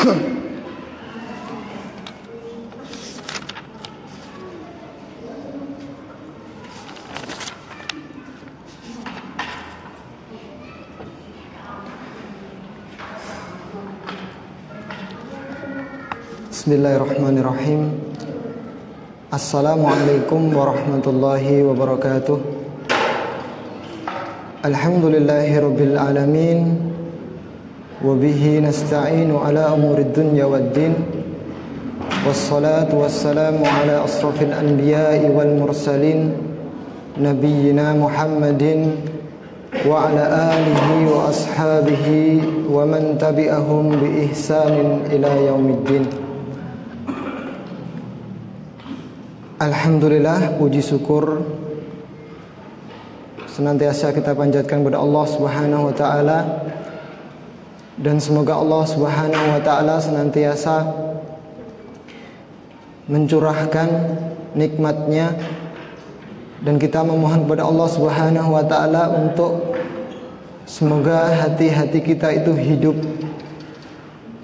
Bismillahirrahmanirrahim. Assalamualaikum warahmatullahi wabarakatuh. Alhamdulillahirabbil alamin. Wabihi nasta'inu ala umurid dunya waddin. Wassalatu wassalamu ala asrafil anbiya'i wal mursalin, nabiyyina Muhammadin wa ala alihi wa ashabihi wa man tabi'ahum bi ihsanin ila yaumiddin. Alhamdulillah, puji syukur senantiasa kita panjatkan kepada Allah Subhanahu wa taala, dan semoga Allah Subhanahu wa taala senantiasa mencurahkan nikmat-Nya, dan kita memohon kepada Allah Subhanahu wa taala untuk semoga hati-hati kita itu hidup.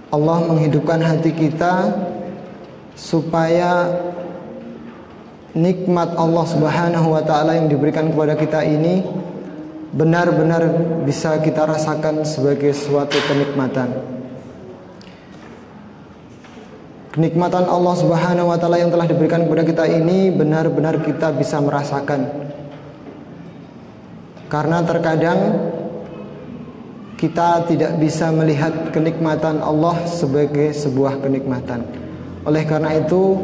Allah menghidupkan hati kita supaya nikmat Allah Subhanahu wa taala yang diberikan kepada kita ini benar-benar bisa kita rasakan sebagai suatu kenikmatan. Kenikmatan Allah Subhanahu wa taala yang telah diberikan kepada kita ini benar-benar kita bisa merasakan. Karena terkadang kita tidak bisa melihat kenikmatan Allah sebagai sebuah kenikmatan. Oleh karena itu,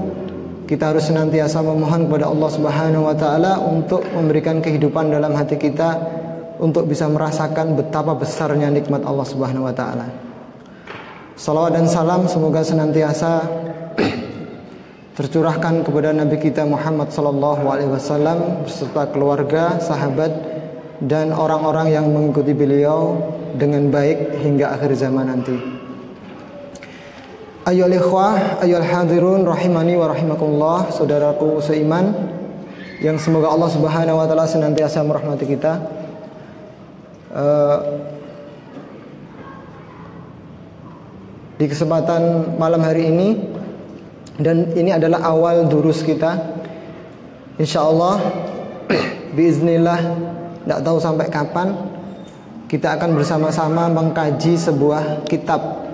kita harus senantiasa memohon kepada Allah Subhanahu wa taala untuk memberikan kehidupan dalam hati kita, untuk bisa merasakan betapa besarnya nikmat Allah Subhanahu wa taala. Salawat dan salam semoga senantiasa tercurahkan kepada Nabi kita Muhammad sallallahu alaihi wasallam beserta keluarga, sahabat, dan orang-orang yang mengikuti beliau dengan baik hingga akhir zaman nanti. Ayyuhal ikhwah, ayyuhal hadirun rahimani wa rahimakumullah, saudaraku seiman yang semoga Allah Subhanahu wa taala senantiasa merahmati kita. Di kesempatan malam hari ini, dan ini adalah awal durus kita, insyaallah biiznillah, tidak tahu sampai kapan kita akan bersama-sama mengkaji sebuah kitab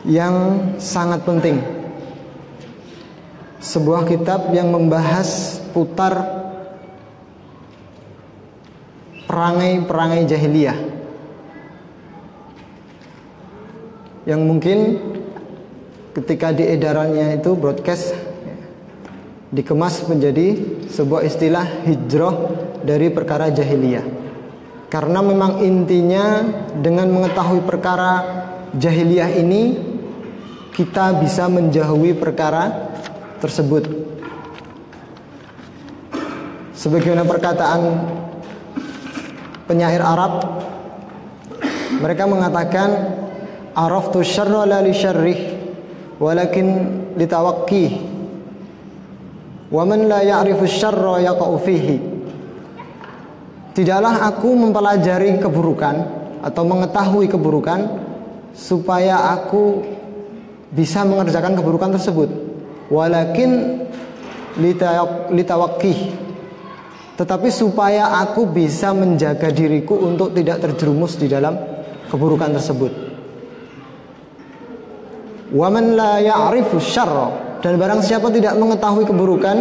yang sangat penting. Sebuah kitab yang membahas putar perangai-perangai jahiliyah, yang mungkin ketika diedarannya itu broadcast dikemas menjadi sebuah istilah hijrah dari perkara jahiliyah. Karena memang intinya dengan mengetahui perkara jahiliyah ini kita bisa menjauhi perkara tersebut. Sebagaimana perkataan penyair Arab, mereka mengatakan araftu syarra la li syarrih walakin litawaqqih wa man la ya'rifu syarra yaqa'u fihi. Tidaklah aku mempelajari keburukan atau mengetahui keburukan supaya aku bisa mengerjakan keburukan tersebut, walakin litawaqqih, tetapi supaya aku bisa menjaga diriku untuk tidak terjerumus di dalam keburukan tersebut. Wa man la ya'rifu syarra, dan barang siapa tidak mengetahui keburukan,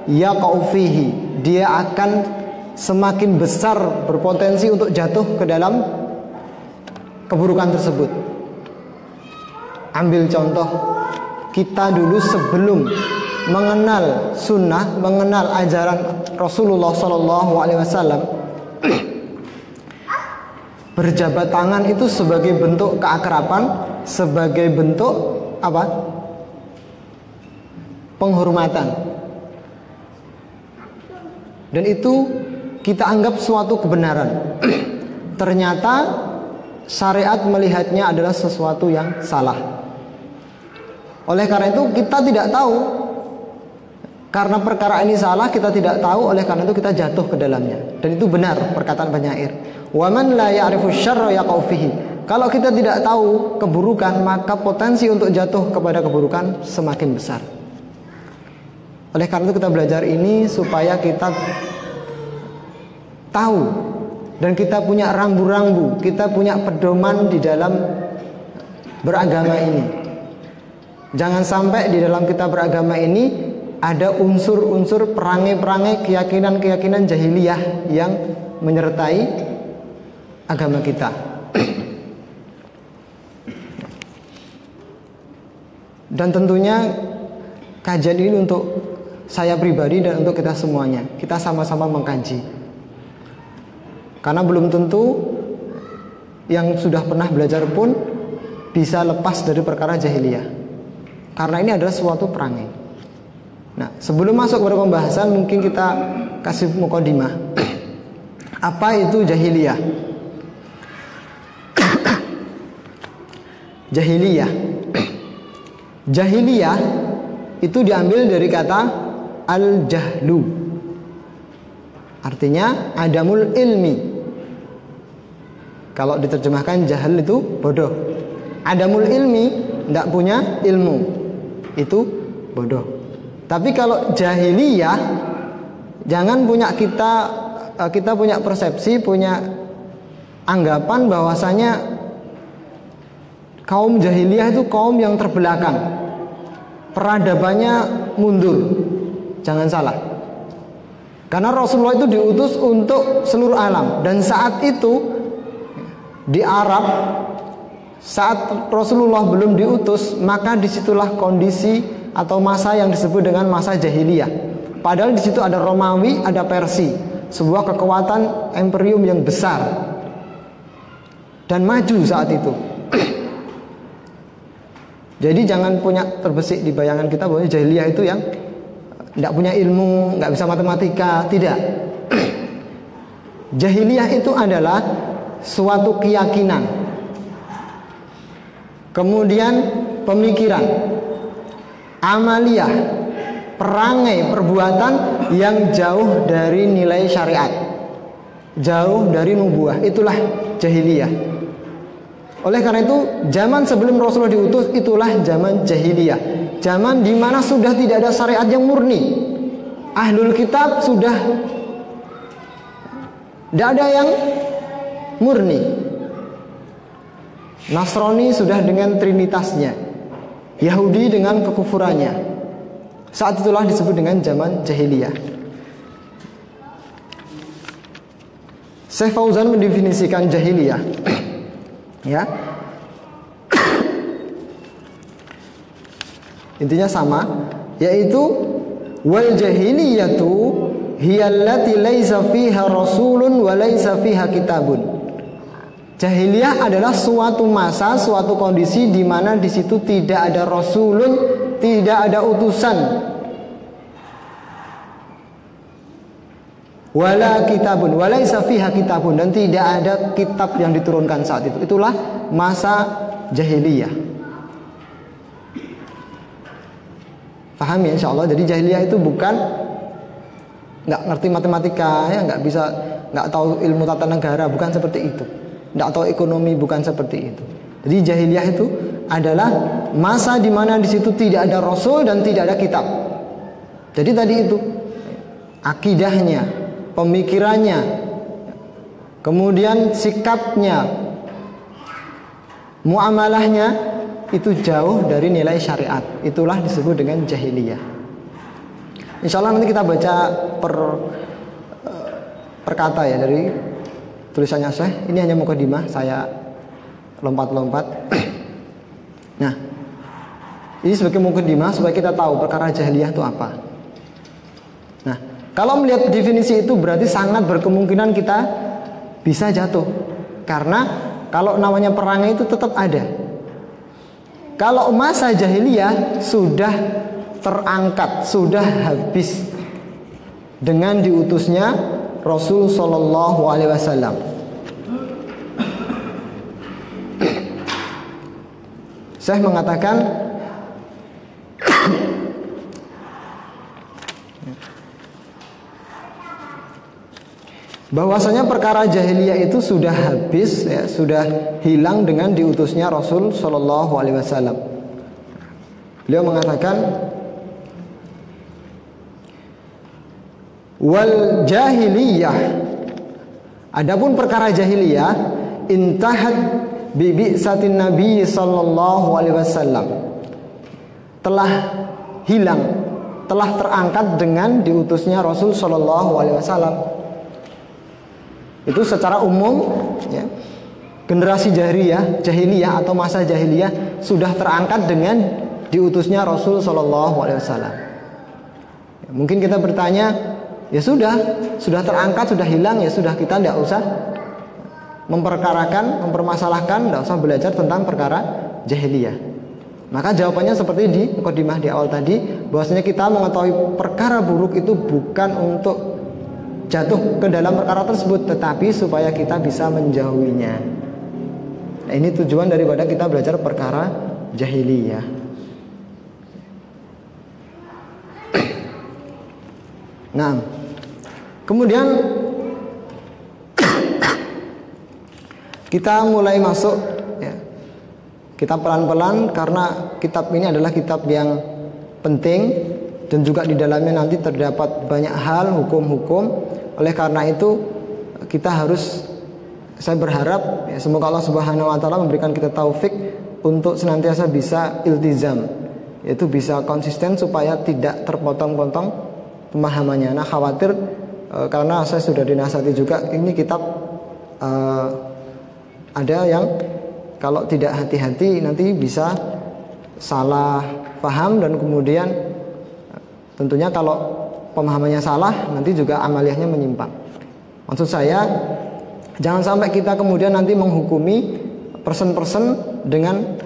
yaqa'u fihi, dia akan semakin besar berpotensi untuk jatuh ke dalam keburukan tersebut. Ambil contoh, kita dulu sebelum mengenal sunnah, mengenal ajaran Rasulullah SAW, berjabat tangan itu sebagai bentuk keakraban, sebagai bentuk apa? Penghormatan. Dan itu kita anggap suatu kebenaran. Ternyata syariat melihatnya adalah sesuatu yang salah. Oleh karena itu kita tidak tahu, karena perkara ini salah, kita tidak tahu, oleh karena itu kita jatuh ke dalamnya. Dan itu benar perkataan penyair. Wa man la ya'rifu syarra yaqa'u fihi. Kalau kita tidak tahu keburukan, maka potensi untuk jatuh kepada keburukan semakin besar. Oleh karena itu kita belajar ini supaya kita tahu dan kita punya rambu-rambu, kita punya pedoman di dalam beragama ini. Jangan sampai di dalam kita beragama ini ada unsur-unsur perangai-perangai keyakinan-keyakinan jahiliyah yang menyertai agama kita. Dan tentunya kajian ini untuk saya pribadi dan untuk kita semuanya. Kita sama-sama mengkaji. Karena belum tentu yang sudah pernah belajar pun bisa lepas dari perkara jahiliyah. Karena ini adalah suatu perangai. Nah, sebelum masuk kepada pembahasan, mungkin kita kasih mukadimah. Apa itu jahiliyah? Jahiliyah. Jahiliyah itu diambil dari kata al-jahlu. Artinya adamul ilmi. Kalau diterjemahkan jahil itu bodoh. Adamul ilmi, tidak punya ilmu, itu bodoh. Tapi kalau jahiliyah, jangan punya kita punya persepsi, punya anggapan bahwasanya kaum jahiliyah itu kaum yang terbelakang, peradabannya mundur. Jangan salah. Karena Rasulullah itu diutus untuk seluruh alam. Dan saat itu di Arab, saat Rasulullah belum diutus, maka disitulah kondisi atau masa yang disebut dengan masa jahiliyah. Padahal di situ ada Romawi, ada Persia, sebuah kekuatan imperium yang besar dan maju saat itu. Jadi jangan punya terbesit di bayangan kita bahwa jahiliyah itu yang tidak punya ilmu, nggak bisa matematika. Tidak. Jahiliyah itu adalah suatu keyakinan, kemudian pemikiran, amaliyah, perangai, perbuatan yang jauh dari nilai syariat, jauh dari nubuah. Itulah jahiliyah. Oleh karena itu, zaman sebelum Rasulullah diutus itulah zaman jahiliyah. Zaman di mana sudah tidak ada syariat yang murni. Ahlul kitab sudah tidak ada yang murni. Nasrani sudah dengan trinitasnya, Yahudi dengan kekufurannya. Saat itulah disebut dengan zaman jahiliyah. Syekh Fauzan mendefinisikan jahiliyah, ya, intinya sama, yaitu wal jahiliyatu hiyallati laisa fiha rasulun wa laisa fiha kitabun. Jahiliyah adalah suatu masa, suatu kondisi di mana di situ tidak ada rasulun, tidak ada utusan, wala kitabun, walaisa fiha kitabun, dan tidak ada kitab yang diturunkan saat itu. Itulah masa jahiliyah. Paham ya insyaallah. Jadi jahiliyah itu bukan nggak ngerti matematika, ya, nggak tahu ilmu tata negara, bukan seperti itu. Nggak tahu ekonomi, bukan seperti itu. Jadi jahiliyah itu adalah masa di mana di situ tidak ada rasul dan tidak ada kitab. Jadi tadi itu akidahnya, pemikirannya, kemudian sikapnya, muamalahnya itu jauh dari nilai syariat. Itulah disebut dengan jahiliyah. Insyaallah nanti kita baca per kata ya dari tulisannya Syekh. Ini hanya mukadimah, saya lompat-lompat. Nah, ini sebagai mukadimah supaya kita tahu perkara jahiliyah itu apa. Nah, kalau melihat definisi itu berarti sangat berkemungkinan kita bisa jatuh. Karena kalau namanya perangai itu tetap ada. Kalau masa jahiliyah sudah terangkat, sudah habis dengan diutusnya Rasul Sallallahu Alaihi Wasallam. Syekh mengatakan bahwasanya perkara jahiliyah itu sudah habis, ya, sudah hilang dengan diutusnya Rasul Shallallahu Alaihi Wasallam. Beliau mengatakan, wal jahiliyah, adapun perkara jahiliyah, intahat bi bi'satin Nabi Sallallahu Alaihi Wasallam, telah hilang, telah terangkat dengan diutusnya Rasul Sallallahu Alaihi Wasallam. Itu secara umum, ya, generasi jahiliyah atau masa jahiliyah sudah terangkat dengan diutusnya Rasul Sallallahu Alaihi Wasallam. Ya, mungkin kita bertanya, ya sudah terangkat, sudah hilang, ya sudah, kita tidak usah mempermasalahkan, tidak usah belajar tentang perkara jahiliyah. Maka jawabannya seperti di mukadimah di awal tadi, bahwasanya kita mengetahui perkara buruk itu bukan untuk jatuh ke dalam perkara tersebut, tetapi supaya kita bisa menjauhinya. Nah, ini tujuan daripada kita belajar perkara jahiliyah. Nah, kemudian kita mulai masuk, ya, kita pelan-pelan, karena kitab ini adalah kitab yang penting dan juga di dalamnya nanti terdapat banyak hal hukum-hukum. Oleh karena itu kita harus, saya berharap, ya, semoga Allah Subhanahu Wa Taala memberikan kita taufik untuk senantiasa bisa iltizam, yaitu bisa konsisten supaya tidak terpotong-potong pemahamannya. Nah, khawatir karena saya sudah dinasihati juga, ini kitab ada yang kalau tidak hati-hati nanti bisa salah paham, dan kemudian tentunya kalau pemahamannya salah nanti juga amaliyahnya menyimpang. Maksud saya, jangan sampai kita kemudian nanti menghukumi person-person dengan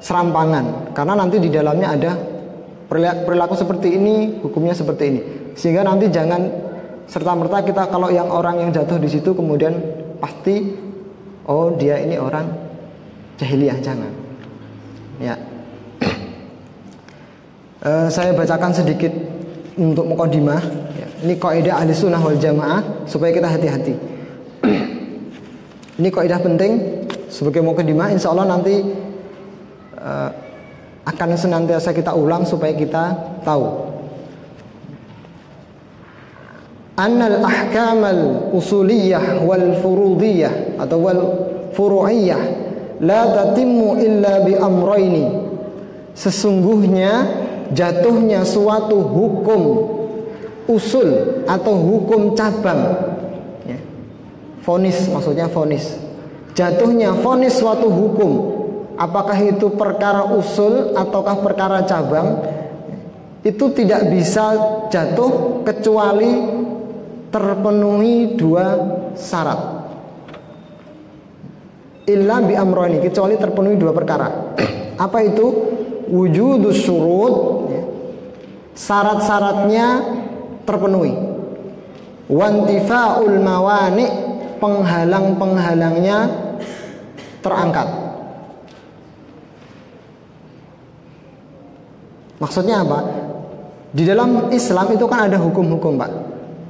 serampangan, karena nanti di dalamnya ada perilaku seperti ini, hukumnya seperti ini, sehingga nanti jangan serta-merta kita, kalau yang orang yang jatuh di situ kemudian pasti, oh dia ini orang jahiliyah, jangan. Ya, saya bacakan sedikit untuk mukadimah. Ya, ini kaidah ahli sunnah wal jamaah supaya kita hati-hati. Ini kaidah penting sebagai mukadimah. Insya Allah nanti akan senantiasa kita ulang supaya kita tahu. Annal ahkamal usuliyah wal furudiyah atau wal furu'iyah la tatimmu illa bi amrayni. Sesungguhnya jatuhnya suatu hukum usul atau hukum cabang, ya, vonis, maksudnya vonis, jatuhnya vonis suatu hukum, apakah itu perkara usul ataukah perkara cabang, itu tidak bisa jatuh kecuali terpenuhi dua syarat. Illa bi amroni, kecuali terpenuhi dua perkara. Apa itu? Wujudus syurut, ya, syarat-syaratnya terpenuhi. Wantifa'ul mawani, penghalang-penghalangnya terangkat. Maksudnya apa? Di dalam Islam itu kan ada hukum-hukum, Pak.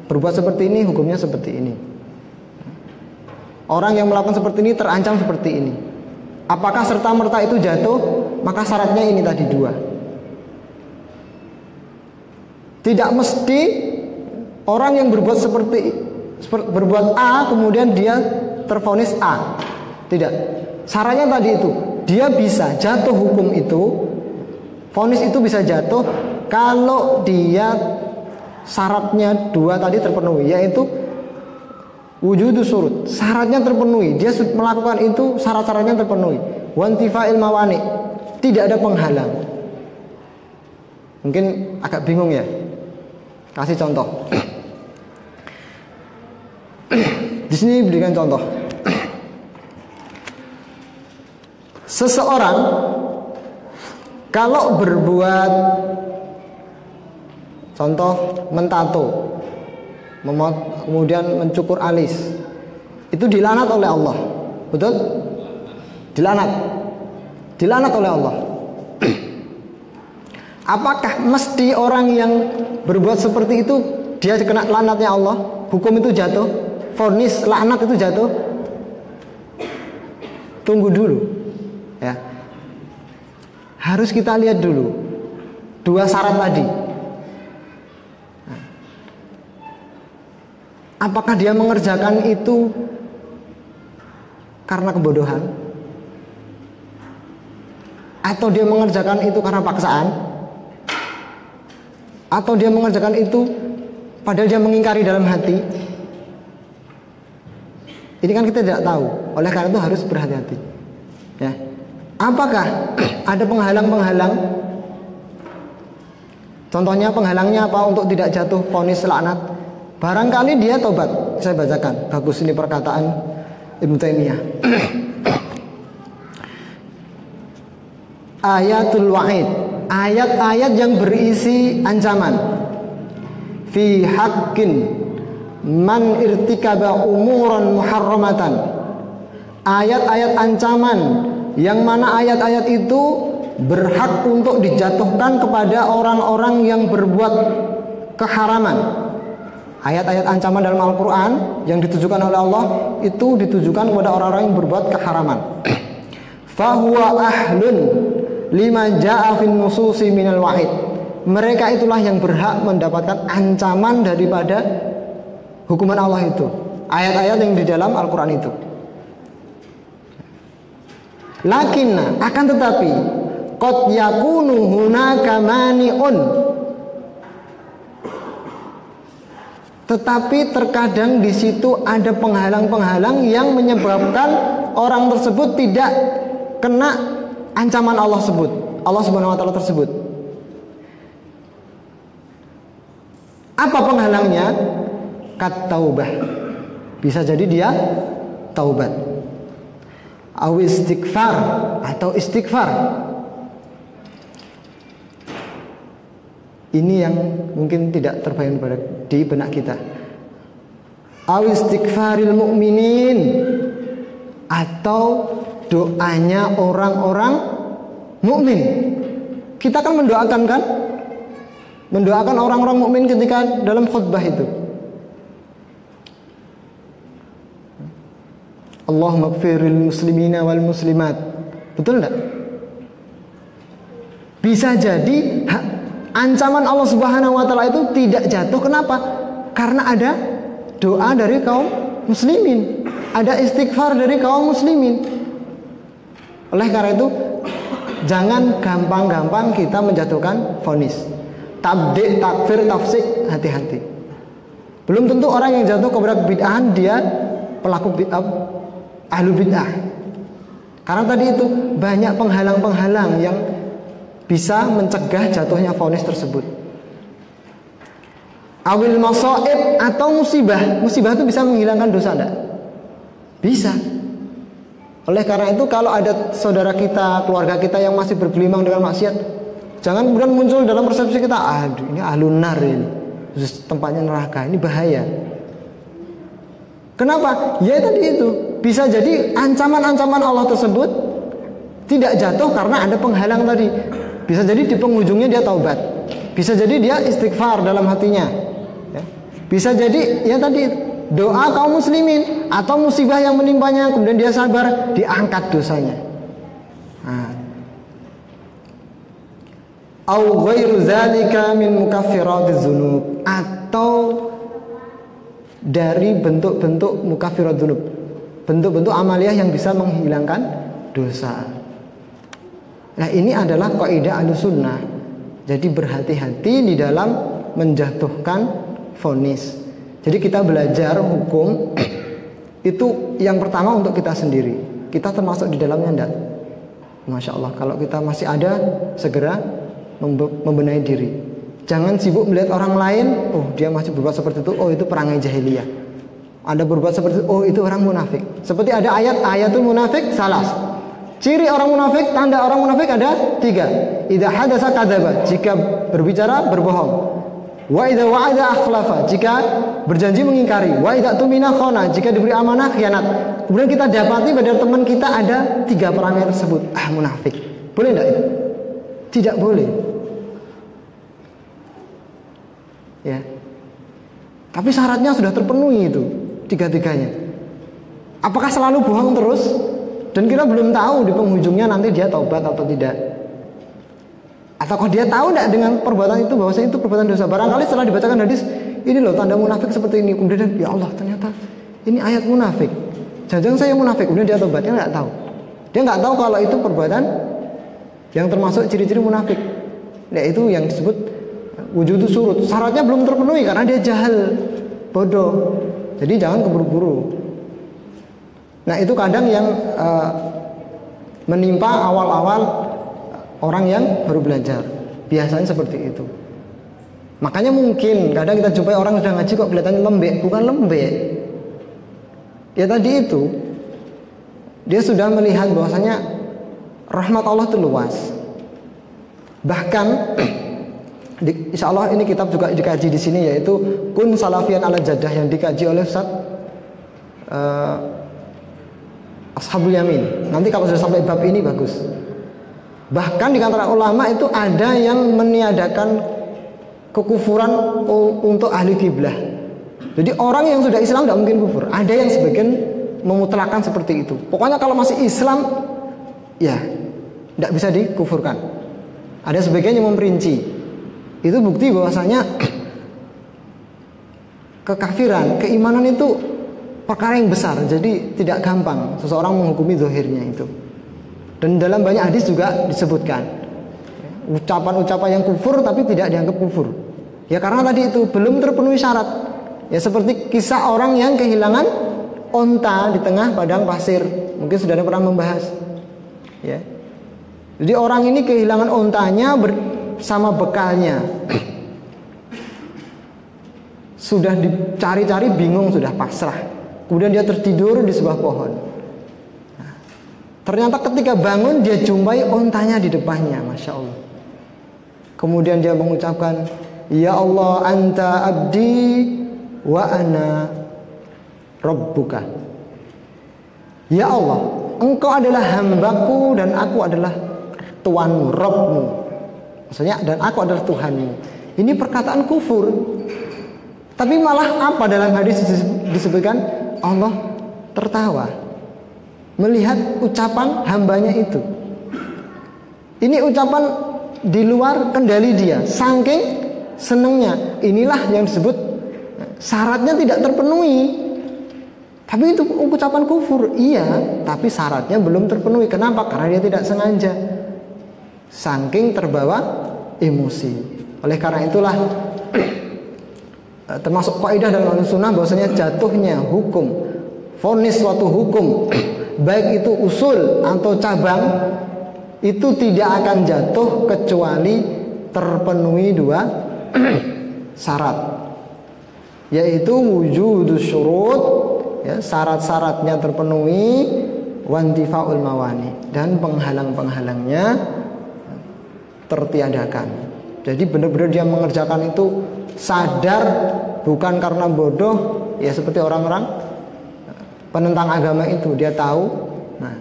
Berbuat seperti ini hukumnya seperti ini. Orang yang melakukan seperti ini terancam seperti ini. Apakah serta-merta itu jatuh? Maka syaratnya ini tadi dua. Tidak mesti orang yang berbuat A kemudian dia tervonis A. Tidak. Syaratnya tadi itu, dia bisa jatuh hukum itu, vonis itu bisa jatuh kalau dia syaratnya dua tadi terpenuhi, yaitu wujudus syurut, syaratnya terpenuhi, dia melakukan itu syarat-syaratnya terpenuhi. Wantifa'il mawani, tidak ada penghalang. Mungkin agak bingung ya, kasih contoh. Di sini berikan contoh. Seseorang kalau berbuat, contoh mentato, kemudian mencukur alis, itu dilaknat oleh Allah, betul? Dilaknat oleh Allah. Apakah mesti orang yang berbuat seperti itu dia kena laknatnya Allah, hukum itu jatuh, vonis laknat itu jatuh. Tunggu dulu, ya. Harus kita lihat dulu dua syarat tadi. Apakah dia mengerjakan itu karena kebodohan? Atau dia mengerjakan itu karena paksaan? Atau dia mengerjakan itu padahal dia mengingkari dalam hati? Ini kan kita tidak tahu. Oleh karena itu harus berhati-hati, ya. Apakah ada penghalang-penghalang? Contohnya penghalangnya apa untuk tidak jatuh vonis laknat? Barangkali dia tobat. Saya bacakan, bagus ini perkataan Ibnu Taimiyah. Ayatul wa'id, ayat-ayat yang berisi ancaman. Fi haqqin man irtikaba umuran muharramatan. Ayat-ayat ancaman yang mana ayat-ayat itu berhak untuk dijatuhkan kepada orang-orang yang berbuat keharaman. Ayat-ayat ancaman dalam Al-Quran yang ditujukan oleh Allah itu ditujukan kepada orang-orang yang berbuat keharaman. Fahuwa ahlun lima ja'a fin nususi minal wa'id. Mereka itulah yang berhak mendapatkan ancaman daripada hukuman Allah itu. Ayat-ayat yang di dalam Al-Quran itu. Lakinna, akan tetapi qad yakunu hunaka mani'un. Tetapi terkadang di situ ada penghalang-penghalang yang menyebabkan orang tersebut tidak kena ancaman Allah Subhanahu wa taala tersebut. Apa penghalangnya? Kat taubah. Bisa jadi dia taubat. Aw istighfar atau istighfar. Ini yang mungkin tidak terbayang di benak kita. Aw istighfaril mu'minin, atau doanya orang-orang mukmin. Kita kan mendoakan kan? Mendoakan orang-orang mukmin ketika dalam khutbah itu. Allahumma ighfiril muslimina wal muslimat. Betul enggak? Bisa jadi ancaman Allah Subhanahu wa taala itu tidak jatuh. Kenapa? Karena ada doa dari kaum muslimin, ada istighfar dari kaum muslimin. Oleh karena itu, jangan gampang-gampang kita menjatuhkan vonis. Tabdi', takfir, tafsik, hati-hati. Belum tentu orang yang jatuh kepada bid'ahan dia pelaku bid'ah, ahlu bid'ah. Karena tadi itu banyak penghalang-penghalang yang bisa mencegah jatuhnya vonis tersebut. Awil masaib, atau musibah. Musibah itu bisa menghilangkan dosa enggak? Bisa. Oleh karena itu kalau ada saudara kita, keluarga kita yang masih bergelimang dengan maksiat, jangan kemudian muncul dalam persepsi kita, aduh ini ahlun nar ini, tempatnya neraka, ini bahaya. Kenapa? Ya tadi itu, bisa jadi ancaman-ancaman Allah tersebut tidak jatuh karena ada penghalang tadi. Bisa jadi di penghujungnya dia taubat, bisa jadi dia istighfar dalam hatinya, ya. Bisa jadi ya tadi doa kaum muslimin atau musibah yang menimpanya kemudian dia sabar, diangkat dosanya. Au ghairu dzalika min mukaffiratiz dzunub, atau dari bentuk-bentuk mukaffirat dzunub, bentuk-bentuk amaliyah yang bisa menghilangkan dosa. Nah, ini adalah kaidah Ahlussunnah. Jadi berhati-hati di dalam menjatuhkan vonis. Jadi kita belajar hukum itu yang pertama untuk kita sendiri. Kita termasuk di dalamnya enggak? Masya Allah, kalau kita masih ada, segera membenahi diri. Jangan sibuk melihat orang lain, oh dia masih berbuat seperti itu, oh itu perangai jahiliyah. Ada berbuat seperti itu, oh itu orang munafik. Seperti ada ayatul munafik, salas. Ciri orang munafik, tanda orang munafik ada 3. Idza hadasa kadzaba, jika berbicara berbohong. Wa idza wa'ada akhlafa, jika berjanji mengingkari. Wa idza tumina khana, jika diberi amanah khianat. Kemudian kita dapati pada teman kita ada 3 perangai tersebut. Munafik. Boleh enggak itu? Tidak boleh. Ya. Tapi syaratnya sudah terpenuhi itu, tiga-tiganya. Apakah selalu bohong terus? Dan kita belum tahu di penghujungnya nanti dia taubat atau tidak. Ataukah dia tahu tidak dengan perbuatan itu bahwasanya itu perbuatan dosa? Barangkali setelah dibacakan hadis, ini loh tanda munafik seperti ini. Kemudian ya Allah, ternyata ini ayat munafik. Jangan-jangan saya munafik. Kemudian dia taubat, dia nggak tahu. Dia nggak tahu kalau itu perbuatan yang termasuk ciri-ciri munafik. Nah, itu yang disebut wujud surut. Syaratnya belum terpenuhi karena dia jahil, bodoh. Jadi jangan keburu-buru. Nah, itu kadang yang menimpa awal-awal orang yang baru belajar. Biasanya seperti itu. Makanya mungkin kadang kita jumpai orang sudah ngaji kok kelihatannya lembek. Bukan lembek. Ya tadi itu, dia sudah melihat bahwasanya rahmat Allah itu luas. Bahkan insya Allah ini kitab juga dikaji di sini, yaitu Kun Salafian ala Jadah yang dikaji oleh Ustaz Ashabul Yamin. Nanti kalau sudah sampai bab ini bagus. Bahkan di antara ulama itu ada yang meniadakan kekufuran untuk ahli kiblah. Jadi orang yang sudah Islam tidak mungkin kufur. Ada yang sebagian memutlakan seperti itu. Pokoknya kalau masih Islam, ya tidak bisa dikufurkan. Ada sebagian yang memperinci. Itu bukti bahwasanya kekafiran, keimanan itu perkara yang besar. Jadi tidak gampang seseorang menghukumi zahirnya itu. Dan dalam banyak hadis juga disebutkan ucapan-ucapan yang kufur tapi tidak dianggap kufur. Ya karena tadi itu belum terpenuhi syarat. Ya seperti kisah orang yang kehilangan onta di tengah padang pasir. Mungkin sudah ada pernah membahas. Ya. Jadi orang ini kehilangan ontanya bersama bekalnya. Sudah dicari-cari bingung, sudah pasrah. Kemudian dia tertidur di sebuah pohon. Nah, ternyata ketika bangun dia jumpai ontanya di depannya, Masya Allah. Kemudian dia mengucapkan, Ya Allah, anta abdi wa ana rabbuka. Ya Allah, engkau adalah hambaku dan aku adalah Tuhanmu, Rabbmu. Maksudnya, dan aku adalah Tuhanmu. Ini perkataan kufur. Tapi malah apa dalam hadis disebutkan? Allah tertawa melihat ucapan hambanya itu. Ini ucapan di luar kendali dia, saking senengnya. Inilah yang disebut syaratnya tidak terpenuhi. Tapi itu ucapan kufur. Iya, tapi syaratnya belum terpenuhi. Kenapa? Karena dia tidak sengaja, saking terbawa emosi. Oleh karena itulah termasuk kaidah dalam Ahlussunnah bahwasanya jatuhnya hukum, vonis suatu hukum, baik itu usul atau cabang, itu tidak akan jatuh kecuali terpenuhi dua syarat, yaitu wujudus syurut, ya, syarat-syaratnya terpenuhi, wantifaul mawani, dan penghalang-penghalangnya tertiadakan. Jadi benar-benar dia mengerjakan itu sadar, bukan karena bodoh, ya seperti orang-orang penentang agama itu, dia tahu. Nah,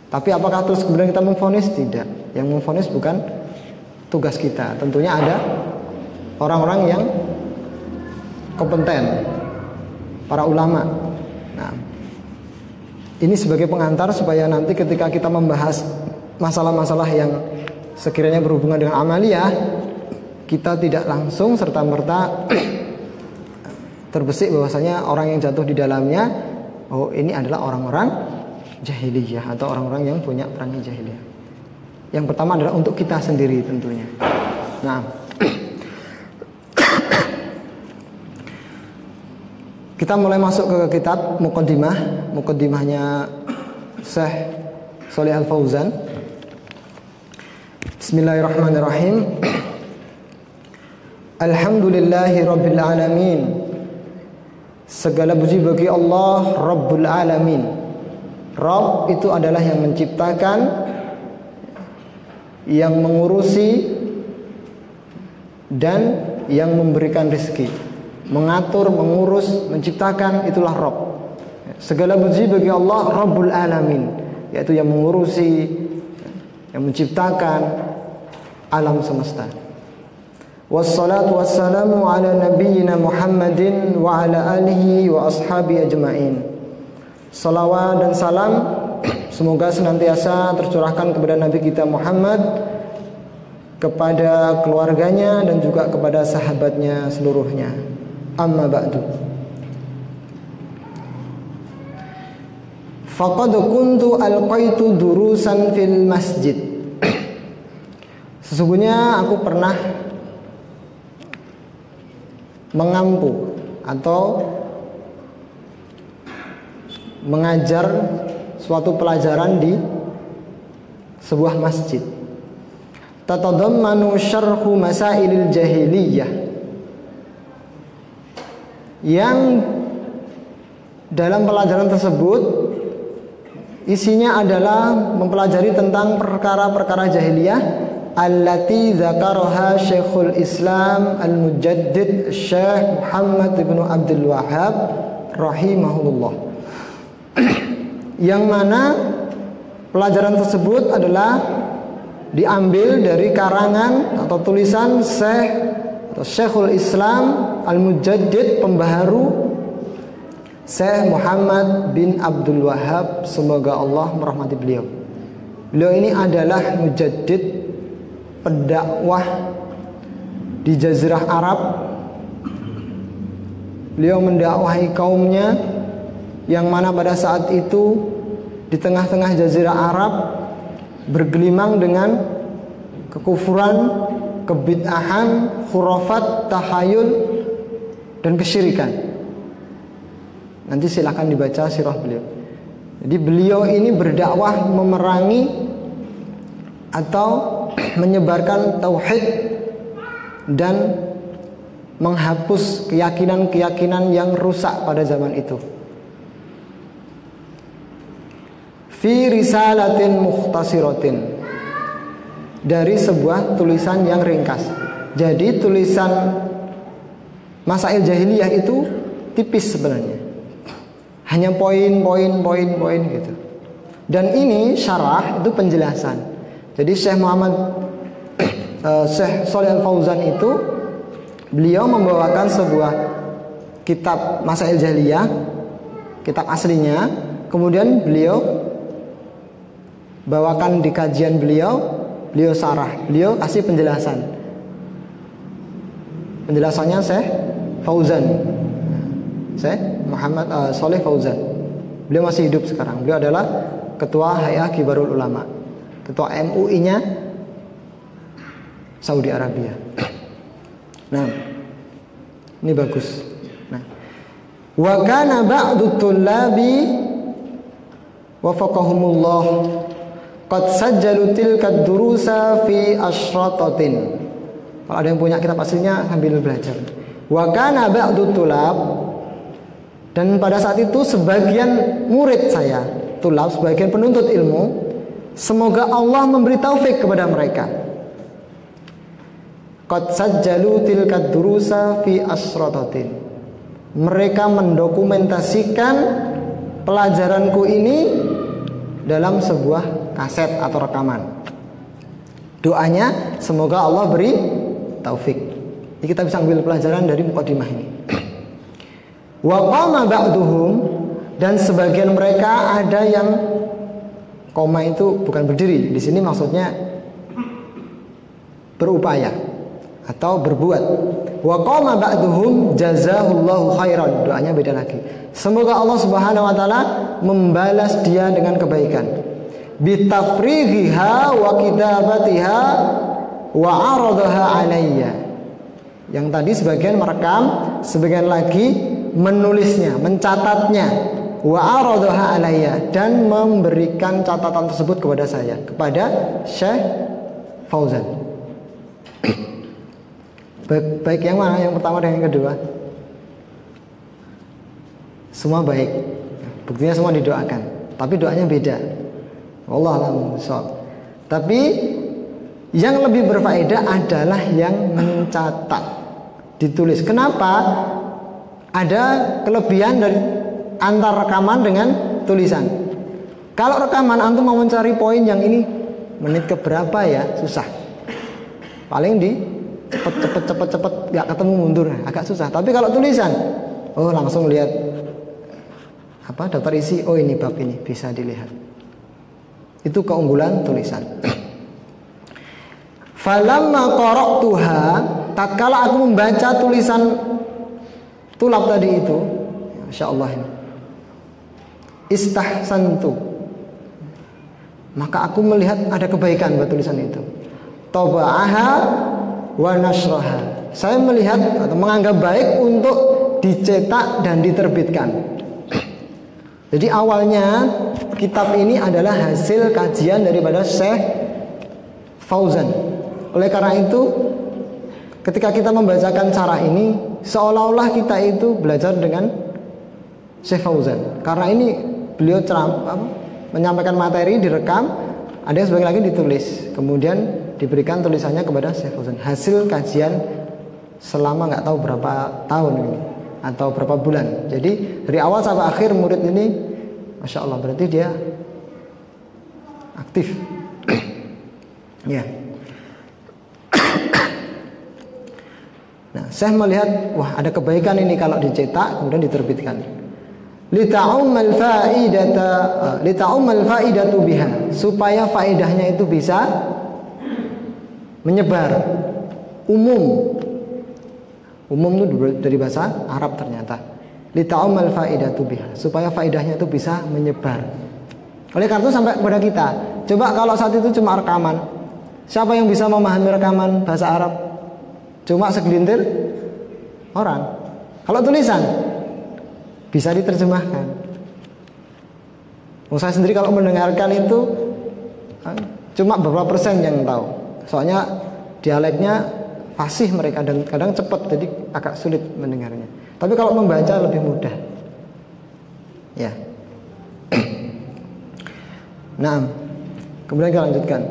tapi apakah terus kemudian kita memvonis? Tidak. Yang memvonis bukan tugas kita. Tentunya ada orang-orang yang kompeten, para ulama. Nah, ini sebagai pengantar supaya nanti ketika kita membahas masalah-masalah yang sekiranya berhubungan dengan amaliyah, kita tidak langsung serta-merta terbesik bahwasanya orang yang jatuh di dalamnya, oh ini adalah orang-orang jahiliyah atau orang-orang yang punya perangai jahiliyah. Yang pertama adalah untuk kita sendiri tentunya. Nah, kita mulai masuk ke kitab Muqaddimahnya Syekh Shalih Al Fauzan. Bismillahirrahmanirrahim. Alhamdulillahi Rabbil Alamin. Segala puji bagi Allah Rabbul Alamin. Rabb itu adalah yang menciptakan, yang mengurusi, dan yang memberikan rezeki. Mengatur, mengurus, menciptakan, itulah Rabb. Segala puji bagi Allah Rabbul Alamin, yaitu yang mengurusi, yang menciptakan alam semesta. Wassalatu wassalamu ala nabiyyina Muhammadin wa ala alihi wa ashabi ajma'in. Salawat dan salam semoga senantiasa tercurahkan kepada Nabi kita Muhammad, kepada keluarganya dan juga kepada sahabatnya seluruhnya. Amma ba'du. Faqad kuntu alqaitu durusan fil masjid. Sesungguhnya aku pernah mengampu atau mengajar suatu pelajaran di sebuah masjid. Tatadammanu syarhu masailil jahiliyah, yang dalam pelajaran tersebut isinya adalah mempelajari tentang perkara-perkara jahiliyah allati dzakaraha Syekhul Islam Al-Mujaddid Syekh Muhammad bin Abdul Wahhab rahimahullah. Yang mana pelajaran tersebut adalah diambil dari karangan atau tulisan Syekhul Islam Al-Mujaddid, pembaharu Syekh Muhammad bin Abdul Wahhab, semoga Allah merahmati beliau. Beliau ini adalah mujaddid, pendakwah di Jazirah Arab. Beliau mendakwahi kaumnya yang mana pada saat itu di tengah-tengah Jazirah Arab bergelimang dengan kekufuran, kebid'ahan, khurafat, tahayul dan kesyirikan. Nanti silakan dibaca sirah beliau. Jadi beliau ini berdakwah memerangi atau menyebarkan tauhid dan menghapus keyakinan-keyakinan yang rusak pada zaman itu. Fi risalatin mukhtasiratin, dari sebuah tulisan yang ringkas. Jadi tulisan masail jahiliyah itu tipis sebenarnya, hanya poin gitu. Dan ini syarah, itu penjelasan. Jadi Syekh Shalih Al Fauzan itu beliau membawakan sebuah kitab masail jahiliyah, kitab aslinya, kemudian beliau bawakan di kajian beliau sarah, beliau kasih penjelasan. Penjelasannya Syekh Fauzan, Syekh Muhammad Shalih Fauzan. Beliau masih hidup sekarang. Beliau adalah Ketua Hay'ah Kibarul Ulama, Ketua MUI-nya Saudi Arabia. Nah, ini bagus. Nah, wa kana ba'du tullabi wafaqahumullah qad sajjalu tilka durusa fi asyratatin. Kalau ada yang punya kitab aslinya sambil belajar. Wa kana ba'du tulab, dan pada saat itu sebagian murid saya, tulab, sebagian penuntut ilmu, semoga Allah memberi taufik kepada mereka. Qad sajjalu tilka durusa fi asyratatin. Mereka mendokumentasikan pelajaranku ini dalam sebuah kaset atau rekaman. Doanya semoga Allah beri taufik. Jadi kita bisa ambil pelajaran dari mukadimah ini. Wa qama ba'duhum, dan sebagian mereka ada yang koma itu bukan berdiri. Di sini maksudnya berupaya atau berbuat. Wa qama ba'duhum jazahullahu khairan. Doanya beda lagi. Semoga Allah Subhanahu wa taala membalas dia dengan kebaikan. Bitafrighiha wa kitabatiha wa aradaha alayya. Yang tadi sebagian merekam, sebagian lagi menulisnya, mencatatnya, wa aradaha alayya, dan memberikan catatan tersebut kepada saya, kepada Syekh Fauzan. Baik yang mana? Yang pertama dan yang kedua? Semua baik. Buktinya semua didoakan, tapi doanya beda. Wallahualam bishawab. Tapi yang lebih berfaedah adalah yang mencatat, ditulis. Kenapa? Ada kelebihan dari antar rekaman dengan tulisan. Kalau rekaman antum mau mencari poin yang ini menit keberapa ya susah. Paling di cepet nggak ketemu mundur, agak susah. Tapi kalau tulisan, oh langsung lihat apa daftar isi, oh ini bab ini bisa dilihat. Itu keunggulan tulisan. Falamma qara'tuha, tatkala aku membaca tulisan tulab tadi itu, Masya Allah ini, istahsantu, maka aku melihat ada kebaikan buat tulisan itu. Taba'aha wa nasraha, saya melihat atau menganggap baik untuk dicetak dan diterbitkan. Jadi awalnya kitab ini adalah hasil kajian daripada Syekh Fauzan. Oleh karena itu, ketika kita membacakan syarah ini, seolah-olah kita itu belajar dengan Syekh Fauzan. Karena ini beliau menyampaikan materi, direkam, ada yang sebagian lagi ditulis, kemudian diberikan tulisannya kepada Syekh Fauzan. Hasil kajian selama nggak tahu berapa tahun ini, atau berapa bulan. Jadi dari awal sampai akhir murid ini, Masya Allah, berarti dia aktif. Ya. Nah, saya melihat, wah ada kebaikan ini kalau dicetak kemudian diterbitkan. Lita'ummal fa'idatu biha, supaya faedahnya itu bisa menyebar, umum. Umum itu dari bahasa Arab ternyata. Lita'ummal fa'idatu biha, supaya faedahnya itu bisa menyebar. Oleh karena itu sampai kepada kita. Coba kalau saat itu cuma rekaman, siapa yang bisa memahami rekaman bahasa Arab? Cuma segelintir orang. Kalau tulisan bisa diterjemahkan. Saya sendiri kalau mendengarkan itu cuma beberapa persen yang tahu. Soalnya dialeknya fasih mereka dan kadang cepat, jadi agak sulit mendengarnya. Tapi kalau membaca lebih mudah. Ya. Nah, kemudian kita lanjutkan.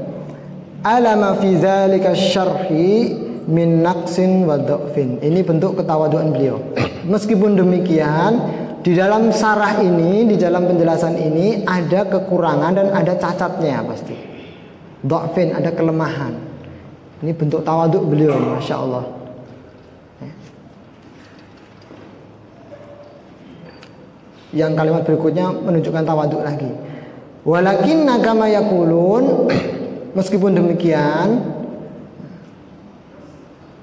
Alama fi dzalika syarhi min naqsin wa dha'fin. Ini bentuk ketawaduan beliau. Meskipun demikian, di dalam syarah ini, di dalam penjelasan ini ada kekurangan dan ada cacatnya pasti. Dha'fin, ada kelemahan. Ini bentuk tawaduk beliau, Masya Allah. Yang kalimat berikutnya menunjukkan tawaduk lagi. Walakinna kama yaqulun, meskipun demikian,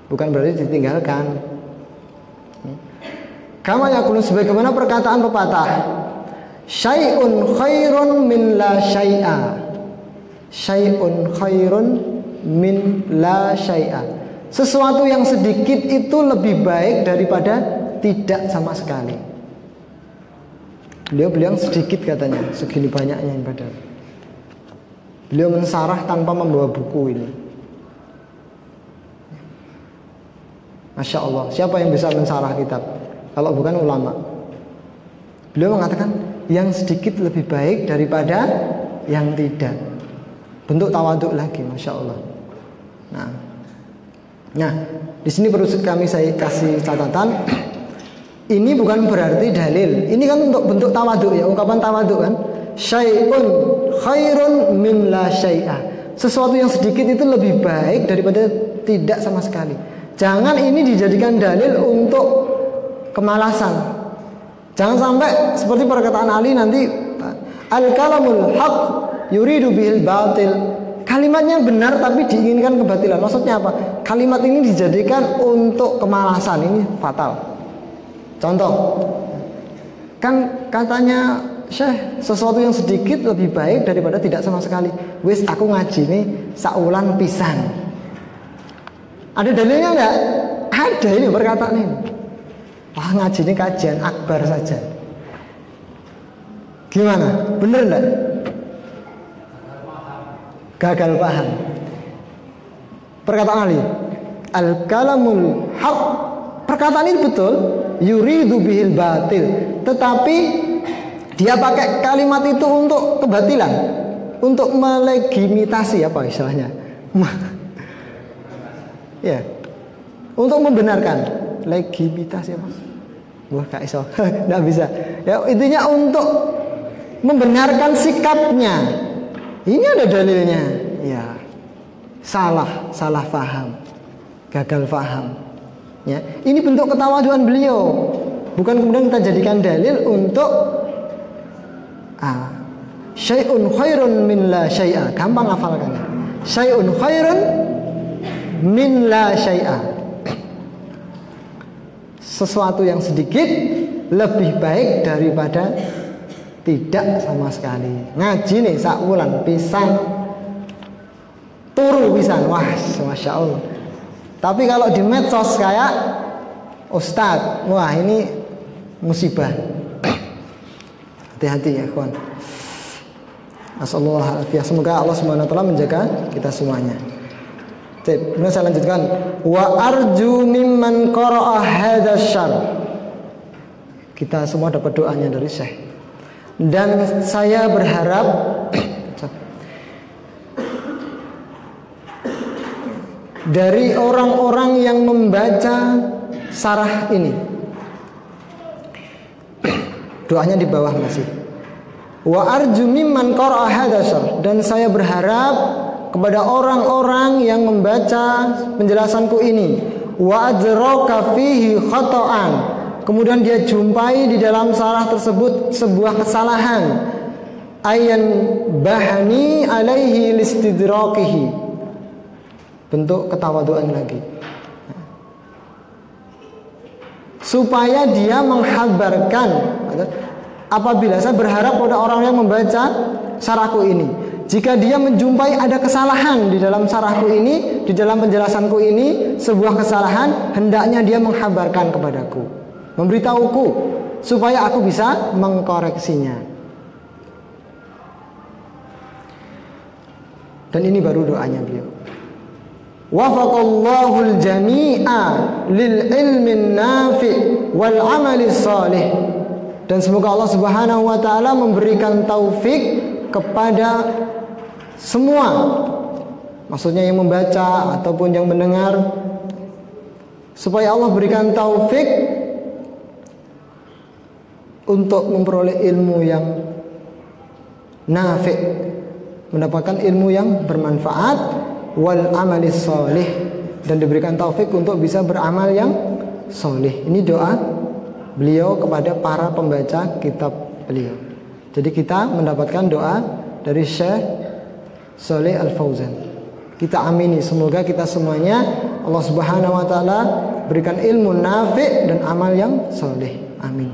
bukan berarti ditinggalkan. Kama yaqulun, sebagaimana perkataan pepatah, syai'un khairun min la syai'a. Syai'un khairun min la syai'a. Sesuatu yang sedikit itu lebih baik daripada tidak sama sekali. Beliau bilang sedikit katanya, segini banyaknya yang padahal. Beliau mensarah tanpa membawa buku ini. Masya Allah, siapa yang bisa mensarah kitab kalau bukan ulama? Beliau mengatakan yang sedikit lebih baik daripada yang tidak. Bentuk tawaduk lagi, Masya Allah. Nah, di sini perlu saya kasih catatan. Ini bukan berarti dalil. Ini kan untuk bentuk tawaduk ya, ungkapan tawaduk kan. Syai'un khairun min la syai'a. Sesuatu yang sedikit itu lebih baik daripada tidak sama sekali. Jangan ini dijadikan dalil untuk kemalasan. Jangan sampai seperti perkataan Ali nanti, al-kalamul haq yuridu bihil batil. Kalimatnya benar tapi diinginkan kebatilan. Maksudnya apa? Kalimat ini dijadikan untuk kemalasan. Ini fatal. Contoh, kan katanya Syekh, sesuatu yang sedikit lebih baik daripada tidak sama sekali. Wis aku ngaji nih saulan pisan. Ada dalilnya enggak? Ada ini perkataan ini. Wah, ngaji ini kajian akbar saja. Gimana? Bener enggak? Gagal paham. Perkataan Ali, al-kalamul haq. Perkataan ini betul, yuridu bihil batil, tetapi dia pakai kalimat itu untuk kebatilan, untuk melegitimasi apa istilahnya, ya, untuk membenarkan. Legitimitas apa? Wah, gak iso, nggak bisa. Ya, intinya untuk membenarkan sikapnya. Ini ada dalilnya. Ya, salah paham. gagal paham. Ya, ini bentuk ketawaduan beliau. Bukan kemudian kita jadikan dalil untuk syai'un khairun min la syai'a. Gampang hafalkannya. Syai'un khairun min la syai'a. Sesuatu yang sedikit lebih baik daripada tidak sama sekali. Ngaji nih sak wulan pisan turu pisan. Wah, Masya Allah. Tapi kalau di medsos kayak Ustadz, wah ini musibah. Hati-hati ya kawan. Nasallallahu semoga Allah Subhanahu wa taala menjaga kita semuanya. Kemudian saya lanjutkan, wa arju mimman qara'a hadzal syarh. Kita semua dapat doanya dari Syekh. Dan saya berharap dari orang-orang yang membaca syarah ini. Doanya di bawah masih. Wa arju mimman qara'a hadzal syarh, dan saya berharap kepada orang-orang yang membaca penjelasanku ini, wa adraka fihi khata'an, kemudian dia jumpai di dalam syarah tersebut sebuah kesalahan, ayan bahani alaihi listidrakihi, bentuk ketawaduan lagi, supaya dia menghabarkan. Apabila saya berharap pada orang yang membaca syarahku ini, jika dia menjumpai ada kesalahan di dalam syarahku ini, di dalam penjelasanku ini, sebuah kesalahan, hendaknya dia menghabarkan kepadaku, memberitahuku, supaya aku bisa mengkoreksinya. Dan ini baru doanya beliau. Wafaqallahul jami'a lil ilmin nafi' wal amali salih. Dan semoga Allah Subhanahu wa taala memberikan taufik kepada semua, maksudnya yang membaca ataupun yang mendengar, supaya Allah berikan taufik untuk memperoleh ilmu yang nafi', mendapatkan ilmu yang bermanfaat, wal amalis sholih, dan diberikan taufik untuk bisa beramal yang sholih. Ini doa beliau kepada para pembaca kitab beliau. Jadi kita mendapatkan doa dari Syekh Shalih Al Fauzan. Kita amini, semoga kita semuanya Allah Subhanahu wa taala berikan ilmu nafi' dan amal yang sholih. Amin.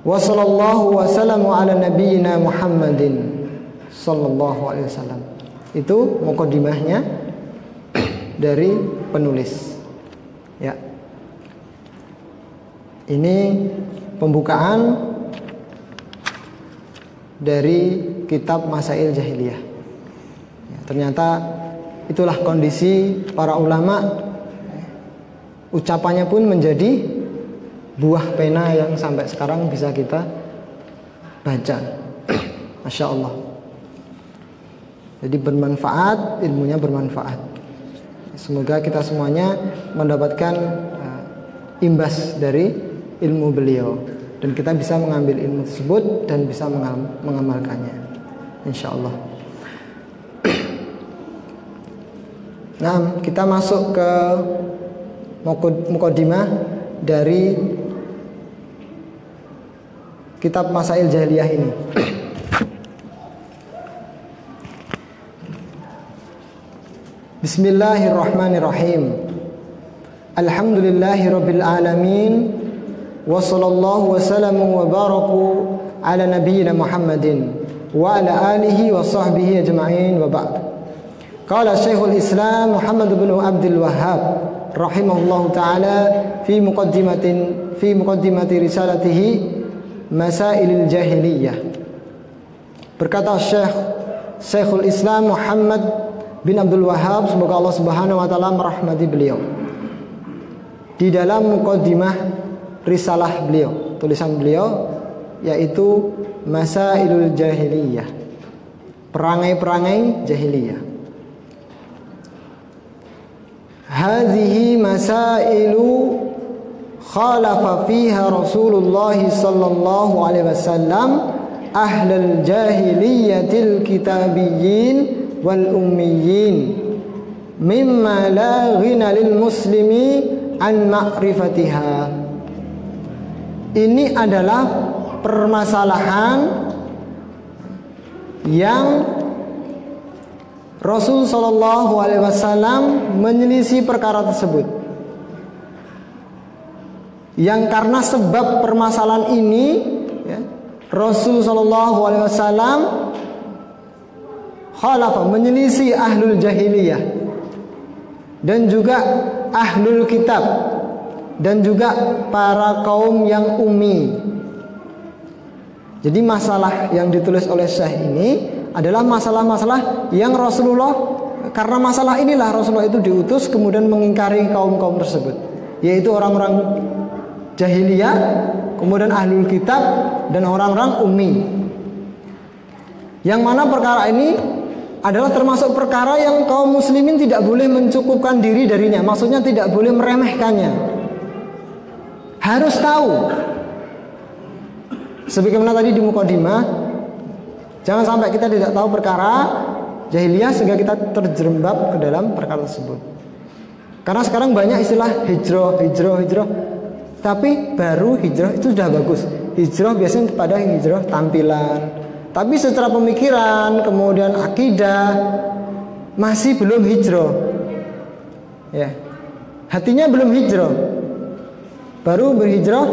Wa sallallahu wasallamu ala nabiyyina Muhammadin sallallahu alaihi wasallam. Itu mukadimahnya dari penulis. Ya. Ini pembukaan dari kitab Masail Jahiliyah. Ya, ternyata itulah kondisi para ulama. Ucapannya pun menjadi buah pena yang sampai sekarang bisa kita baca. Masya Allah. Jadi bermanfaat, ilmunya bermanfaat. Semoga kita semuanya mendapatkan imbas dari ilmu beliau, dan kita bisa mengambil ilmu tersebut dan bisa mengamalkannya, insya Allah. Nah, kita masuk ke mukadimah dari kitab Masail Jahiliyah ini. Bismillahirrahmanirrahim. Alhamdulillahirabbil alamin. Wa sallallahu wa sallamu wa baraku ala nabiyyina Muhammadin wa ala alihi wa sahbihi ajma'in, wa ba'd. Qala Syekhul Islam Muhammad bin Abdul Wahhab rahimahullahu taala fi muqaddimati risalatihi Masailil Jahiliyah. Berkata Syekhul Islam Muhammad bin Abdul Wahhab, semoga Allah Subhanahu wa taala merahmati beliau, di dalam muqaddimah risalah beliau, tulisan beliau, yaitu Masailul Jahiliyah, perangai-perangai jahiliyah. Hadhihi masailu khalafa fiha Rasulullah sallallahu alaihi wasallam ahlal jahiliyatil kitabiyyin wal ummiyin mimma la ghina lil muslimi an ma'rifatiha. Ini adalah permasalahan yang Rasul sallallahu alaihi wasallam menyelisih perkara tersebut. Yang karena sebab permasalahan ini, ya, Rasul sallallahu alaihi wasallam khalafa, menyelisih ahlul jahiliyah dan juga ahlul kitab dan juga para kaum yang ummi. Jadi masalah yang ditulis oleh Syekh ini adalah masalah-masalah yang Rasulullah, karena masalah inilah Rasulullah itu diutus kemudian mengingkari kaum-kaum tersebut, yaitu orang-orang jahiliyah, kemudian ahlul kitab dan orang-orang ummi. Yang mana perkara ini adalah termasuk perkara yang kaum muslimin tidak boleh mencukupkan diri darinya. Maksudnya tidak boleh meremehkannya. Harus tahu. Sebagaimana tadi di mukadimah, jangan sampai kita tidak tahu perkara jahiliyah sehingga kita terjerembab ke dalam perkara tersebut. Karena sekarang banyak istilah hijrah. Tapi baru hijrah itu sudah bagus. Hijrah biasanya pada hijrah tampilan. Tapi secara pemikiran, kemudian akidah masih belum hijrah. Ya. Hatinya belum hijrah. Baru berhijrah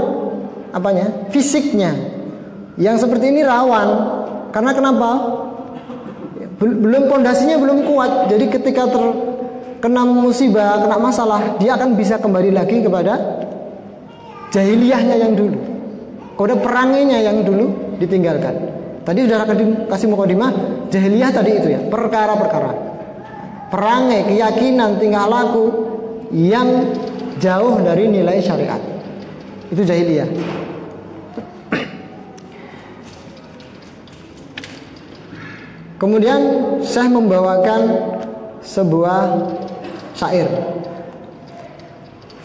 apanya? Fisiknya. Yang seperti ini rawan. Karena kenapa? Belum pondasinya belum kuat. Jadi ketika terkena musibah, kena masalah, dia akan bisa kembali lagi kepada jahiliyahnya yang dulu, kepada perangainya yang dulu ditinggalkan. Tadi sudah kasih mukadimah, jahiliyah tadi itu ya, perkara-perkara, perangai, keyakinan, tingkah laku yang jauh dari nilai syariat. Itu jahiliyah. Kemudian Syekh membawakan sebuah syair.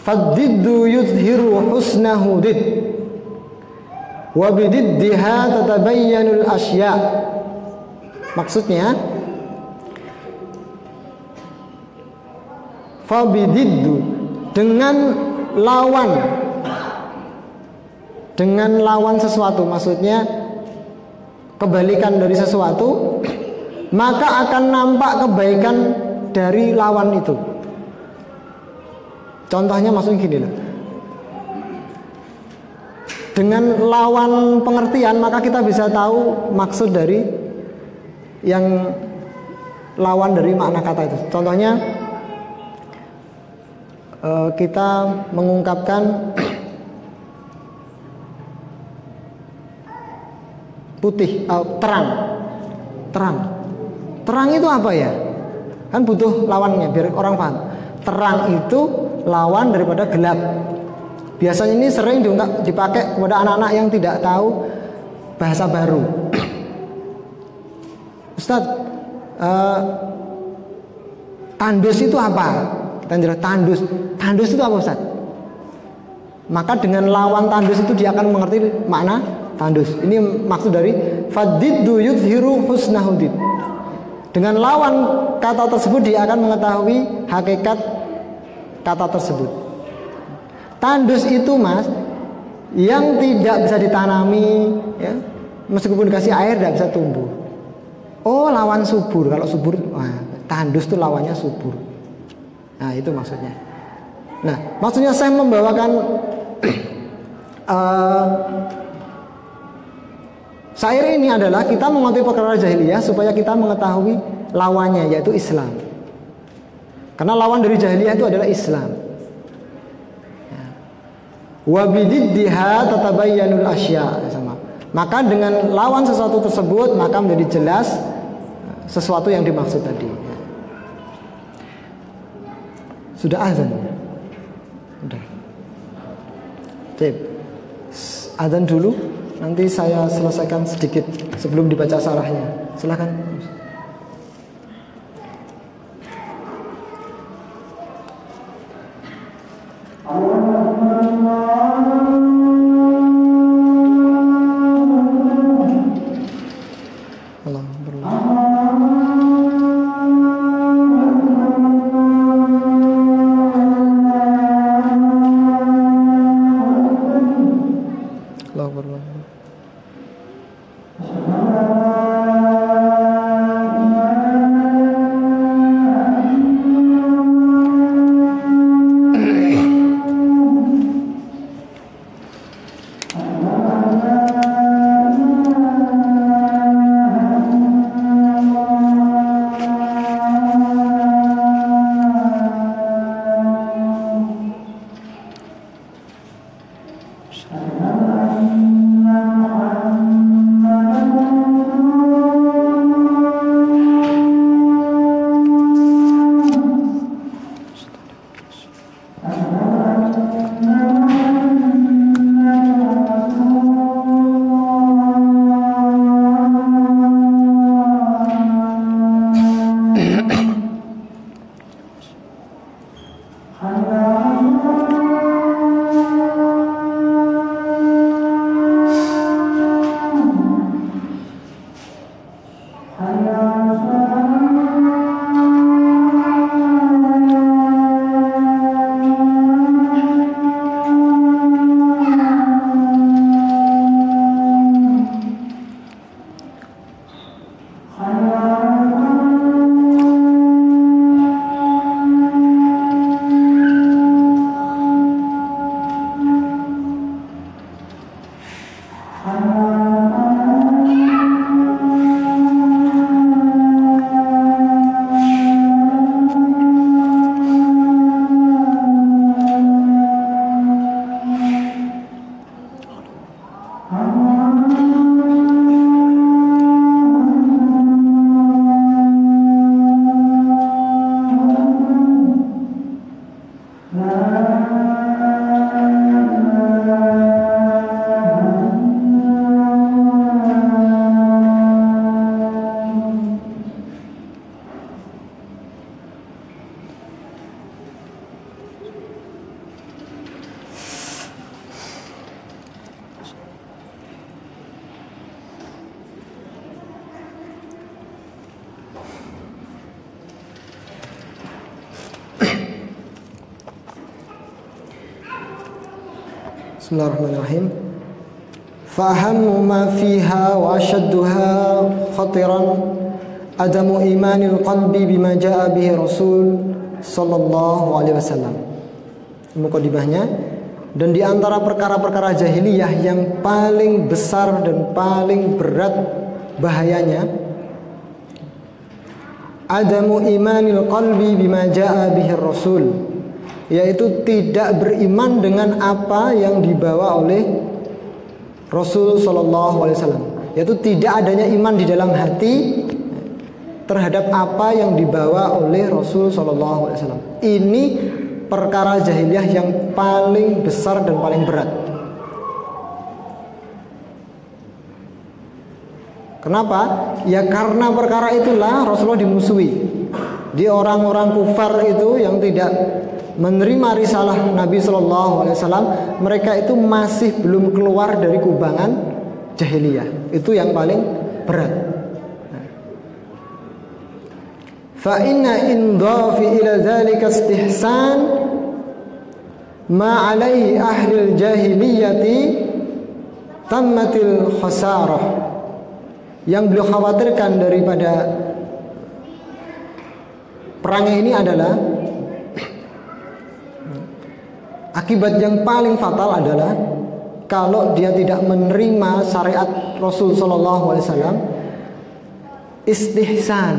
Faddiddu yuzhiru husnahu did wa bididdiha tatabayyanul asya. Maksudnya fabididdu, dengan lawan sesuatu, maksudnya kebalikan dari sesuatu, maka akan nampak kebaikan dari lawan itu. Contohnya maksudnya gini loh. Dengan lawan pengertian maka kita bisa tahu maksud dari yang lawan dari makna kata itu. Contohnya kita mengungkapkan putih, terang itu apa ya? Kan butuh lawannya biar orang paham. Terang itu lawan daripada gelap. Biasanya ini sering dipakai kepada anak-anak yang tidak tahu bahasa baru. Ustadz, tandus itu apa? Kita jelas tandus. Tandus itu apa, Ustadz? Maka dengan lawan tandus itu dia akan mengerti makna tandus. Ini maksud dari fadiddu yuzhiru husnahudid. Dengan lawan kata tersebut dia akan mengetahui hakikat kata tersebut. Tandus itu, Mas, yang tidak bisa ditanami, ya, meskipun dikasih air tidak bisa tumbuh. Oh, lawan subur. Kalau subur, tandus itu lawannya subur. Nah, itu maksudnya. Nah, maksudnya saya membawakan syair ini adalah kita mengetahui perkara jahiliyah supaya kita mengetahui lawannya, yaitu Islam. Karena lawan dari jahiliyah itu adalah Islam. Wa bididdiha tatabayyanul asya, sama. Maka dengan lawan sesuatu tersebut maka menjadi jelas sesuatu yang dimaksud tadi. Sudah azan. Sudah. Cep. Azan dulu, nanti saya selesaikan sedikit sebelum dibaca syarahnya. Silakan. Bismillahirrahmanirrahim. Fahammu ma fiha wa ashadduha khatiran adamu imanil qalbi bima jaa bihi Rasul sallallahu alaihi wasallam. Mukadimahnya, dan di antara perkara-perkara jahiliyah yang paling besar dan paling berat bahayanya, adamu imanil qalbi bima jaa bihi Rasul, yaitu tidak beriman dengan apa yang dibawa oleh Rasul sallallahu alaihi wasallam, yaitu tidak adanya iman di dalam hati terhadap apa yang dibawa oleh Rasul sallallahu alaihi wasallam. Ini perkara jahiliyah yang paling besar dan paling berat. Kenapa? Ya karena perkara itulah Rasulullah dimusuhi. Di orang-orang kufar itu yang tidak menerima risalah Nabi Shallallahu Alaihi Wasallam, mereka itu masih belum keluar dari kubangan jahiliyah. Itu yang paling berat. Fa inna indhafi ila dzalika istihsan ma alaihi ahlul jahiliyati tammatil khasarah. Yang beliau khawatirkan daripada perang ini adalah akibat yang paling fatal adalah kalau dia tidak menerima syariat Rasul sallallahu alaihi wasallam, istihsan,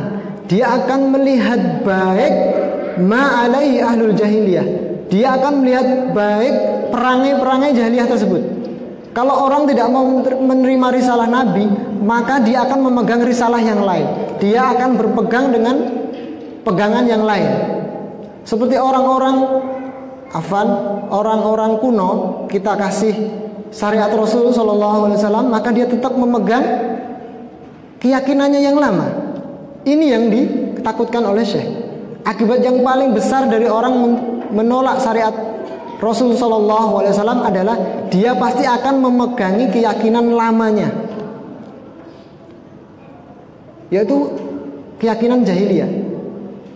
dia akan melihat baik ma alaihi ahlul jahiliyah. Dia akan melihat baik perangai-perangai jahiliyah tersebut. Kalau orang tidak mau menerima risalah Nabi, maka dia akan memegang risalah yang lain. Dia akan berpegang dengan pegangan yang lain. Seperti orang-orang kuno, kita kasih syariat Rasul sallallahu alaihi wasallam, maka dia tetap memegang keyakinannya yang lama. Ini yang ditakutkan oleh Syekh. Akibat yang paling besar dari orang menolak syariat Rasul sallallahu alaihi wasallam adalah dia pasti akan memegangi keyakinan lamanya, yaitu keyakinan jahiliyah.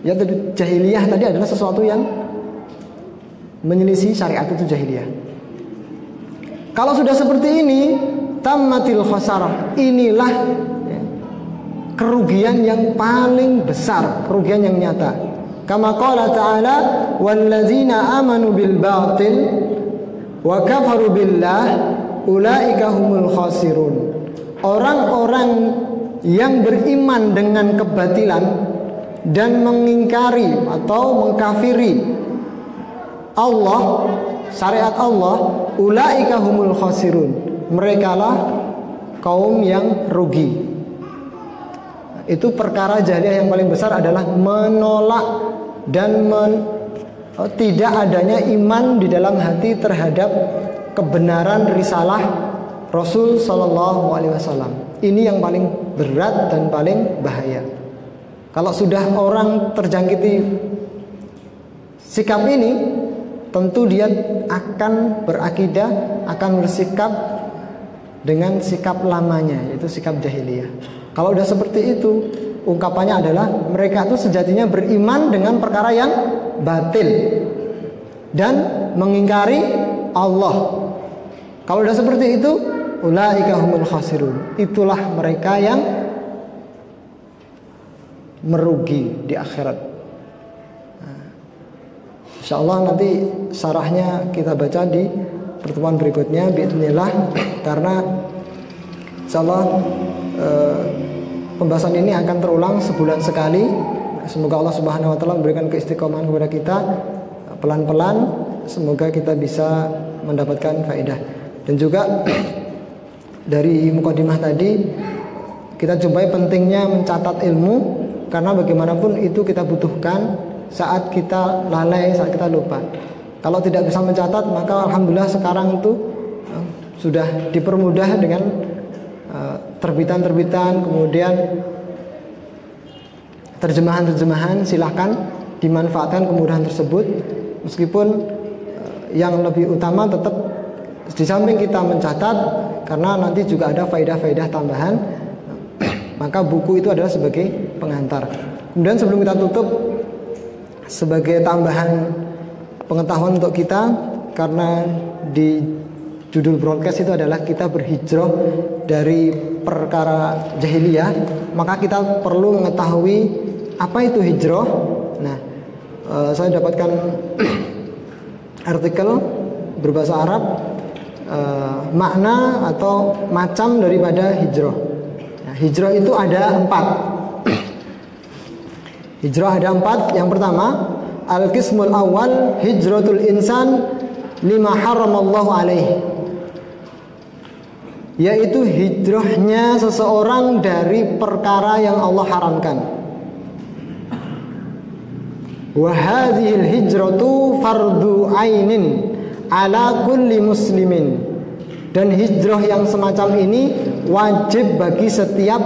Yaitu jahiliyah tadi adalah sesuatu yang menyelisih syariat, itu jahiliyah. Kalau sudah seperti ini, tammatil khasarah, inilah kerugian yang paling besar, kerugian yang nyata. Kama qala ta'ala, walladzina amanu bil batil wa kafaru billah ulaika humul khasirun. Orang-orang yang beriman dengan kebatilan dan mengingkari atau mengkafiri Allah, syariat Allah, ulaika humul khasirun, merekalah kaum yang rugi. Itu perkara jahiliyah yang paling besar adalah menolak dan tidak adanya iman di dalam hati terhadap kebenaran risalah Rasul sallallahu alaihi wasallam. Ini yang paling berat dan paling bahaya. Kalau sudah orang terjangkiti sikap ini, tentu dia akan berakidah, akan bersikap dengan sikap lamanya, yaitu sikap jahiliyah. Kalau udah seperti itu, ungkapannya adalah mereka itu sejatinya beriman dengan perkara yang batil dan mengingkari Allah. Kalau udah seperti itu, ulaika humul khasirun. Itulah mereka yang merugi di akhirat. Insyaallah nanti syarahnya kita baca di pertemuan berikutnya biidznillah, karena insyaallah pembahasan ini akan terulang sebulan sekali. Semoga Allah Subhanahu wa taala memberikan keistiqomahan kepada kita pelan-pelan, semoga kita bisa mendapatkan faedah. Dan juga dari mukadimah tadi kita jumpai pentingnya mencatat ilmu, karena bagaimanapun itu kita butuhkan saat kita lalai, saat kita lupa. Kalau tidak bisa mencatat, maka alhamdulillah sekarang itu sudah dipermudah dengan terbitan-terbitan, kemudian terjemahan-terjemahan. Silahkan dimanfaatkan kemudahan tersebut. Meskipun yang lebih utama tetap di samping kita mencatat, karena nanti juga ada faedah-faedah tambahan, maka buku itu adalah sebagai pengantar. Kemudian sebelum kita tutup, sebagai tambahan pengetahuan untuk kita, karena di judul broadcast itu adalah kita berhijrah dari perkara jahiliyah, maka kita perlu mengetahui apa itu hijrah. Nah, saya dapatkan artikel berbahasa Arab, makna atau macam daripada hijrah. Nah, hijrah itu ada 4. Hijrah ada 4. Yang pertama, al-qismul awal hijratul insan lima haramallahu alaih, yaitu hijrahnya seseorang dari perkara yang Allah haramkan. Wa hadhil hijratu fardu ainin ala kulli muslimin. Dan hijrah yang semacam ini wajib bagi setiap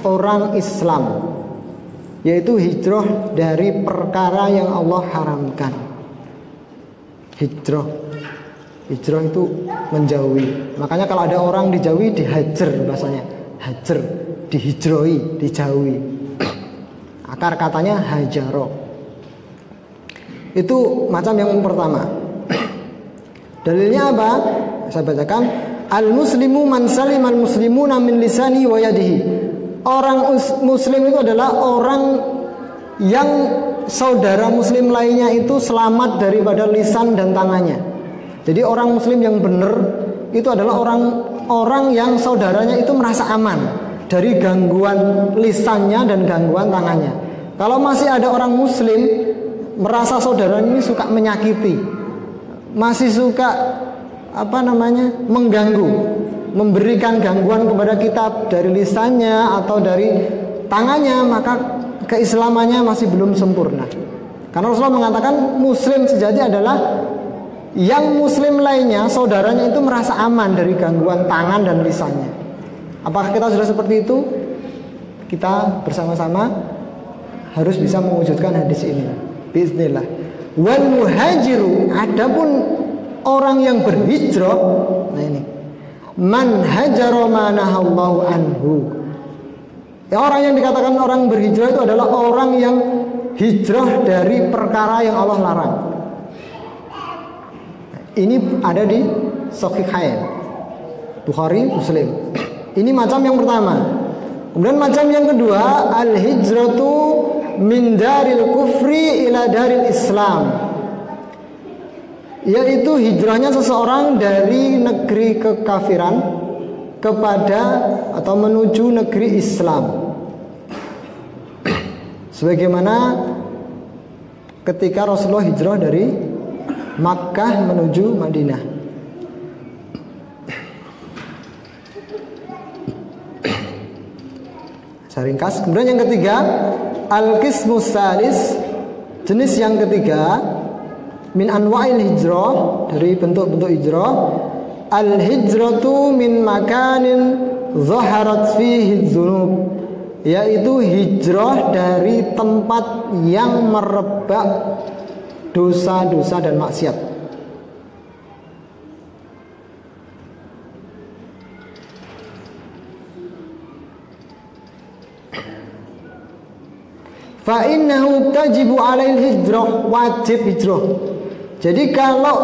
orang Islam, yaitu hijrah dari perkara yang Allah haramkan. Hijrah itu menjauhi. Makanya kalau ada orang dijauhi, dihajar bahasanya. Hajar, dihijroi, dijauhi. Akar katanya hajaro. Itu macam yang pertama. Dalilnya apa? Saya bacakan. Al-muslimu man salimal muslimuna min lisani wa yadihi. Orang muslim itu adalah orang yang saudara muslim lainnya itu selamat daripada lisan dan tangannya. Jadi orang muslim yang benar itu adalah orang yang saudaranya itu merasa aman dari gangguan lisannya dan gangguan tangannya. Kalau masih ada orang muslim merasa saudaranya ini suka menyakiti, masih suka mengganggu, memberikan gangguan kepada kita dari lisannya atau dari tangannya, maka keislamannya masih belum sempurna. Karena Rasulullah mengatakan muslim sejati adalah yang muslim lainnya, saudaranya itu merasa aman dari gangguan tangan dan lisannya. Apakah kita sudah seperti itu? Kita bersama-sama harus bisa mewujudkan hadis ini biiznillah. Wal muhajiru, adapun orang yang berhijrah, nah ini, man hajara ma nahallahu anhu. Ya, orang yang dikatakan orang berhijrah itu adalah orang yang hijrah dari perkara yang Allah larang. Ini ada di Sahihain, Bukhari, Muslim. Ini macam yang pertama. Kemudian macam yang kedua, al-hijratu min daril kufri ila daril Islam, yaitu hijrahnya seseorang dari negeri kekafiran kepada atau menuju negeri Islam. Sebagaimana ketika Rasulullah hijrah dari Makkah menuju Madinah. Saya ringkas. Kemudian yang ketiga, al-qismus salis, jenis yang ketiga min anwa'il hijrah, dari bentuk-bentuk hijrah, al-hijratu min makanin zaharat fihi dzunub, yaitu hijrah dari tempat yang merebak dosa-dosa dan maksiat. fa innahu tajibu 'alail hijrah, wajib hijrah. Jadi kalau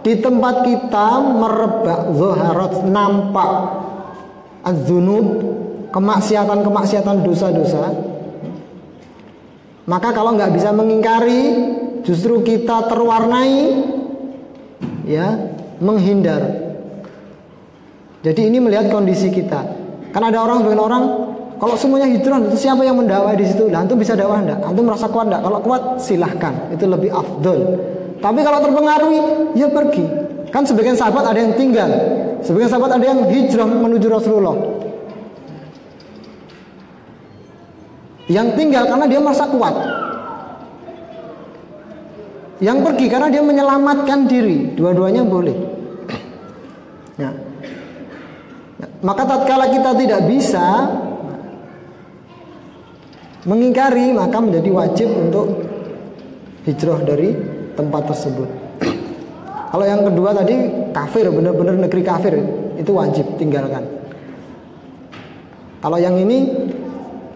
di tempat kita merebak zaharat, nampak az-dzunub, kemaksiatan-kemaksiatan, dosa-dosa, maka kalau nggak bisa mengingkari, justru kita terwarnai, ya, menghindar. Jadi ini melihat kondisi kita. Kan ada sebagian orang, kalau semuanya hijrah, itu siapa yang mendakwai di situ? Lah, antum bisa dakwah enggak? Antum merasa kuat enggak? Kalau kuat silahkan, itu lebih afdol. Tapi kalau terpengaruhi, ya pergi. Kan sebagian sahabat ada yang tinggal, sebagian sahabat ada yang hijrah menuju Rasulullah. Yang tinggal karena dia merasa kuat, yang pergi karena dia menyelamatkan diri. Dua-duanya boleh. Ya. Maka tatkala kita tidak bisa mengingkari, maka menjadi wajib untuk hijrah dari tempat tersebut. Kalau yang kedua tadi kafir, benar-benar negeri kafir, itu wajib tinggalkan. Kalau yang ini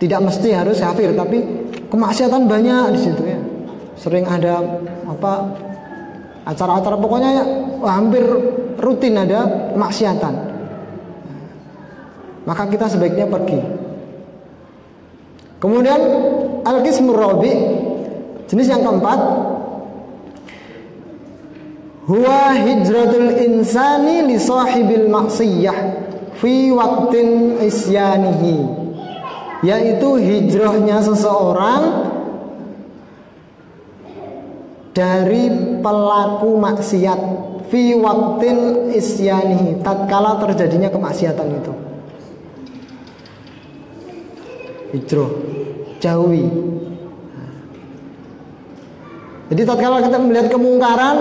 tidak mesti harus kafir, tapi kemaksiatan banyak di situ, ya. Sering ada acara-acara, pokoknya ya, hampir rutin ada kemaksiatan. Maka kita sebaiknya pergi. Kemudian al-qismur rabi', jenis yang keempat, huwa hijratul insani li sahibil maksiyah fi waqtin isyanihi, yaitu hijrahnya seseorang dari pelaku maksiat fi waqtin isyanihi, tatkala terjadinya kemaksiatan itu. Hijrah, jauhi. Jadi tatkala kita melihat kemungkaran,